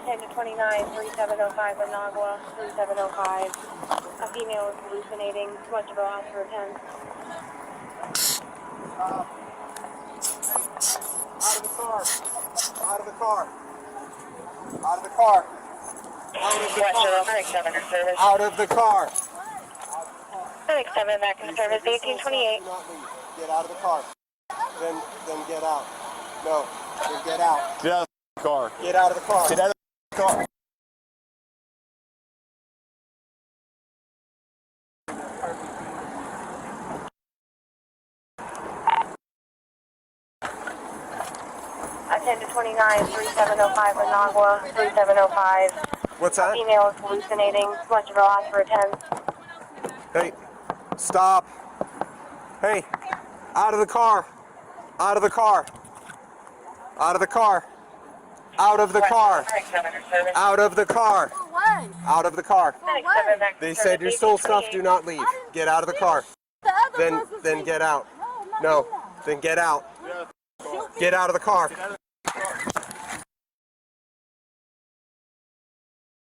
10 to 29, 3705 Managua, 3705. A female is hallucinating. Too much of a loss for attend. Out of the car. Out of the car. Out of the car. Out of the car. Out of the car. Medic 7 back in service, 1828. Get out of the car. Then get out. No, then get out. Get out of the car. Get out of the car. Get out of the car. A 10 to 29, 3705 Managua, 3705. What's that? A female is hallucinating. Too much of a loss for attend. Hey, stop. Hey, out of the car. Out of the car. Out of the car. Out of the car. Out of the car. Out of the car. They said your stole stuff, do not leave. Get out of the car. Then get out. No, then get out. Get out of the car.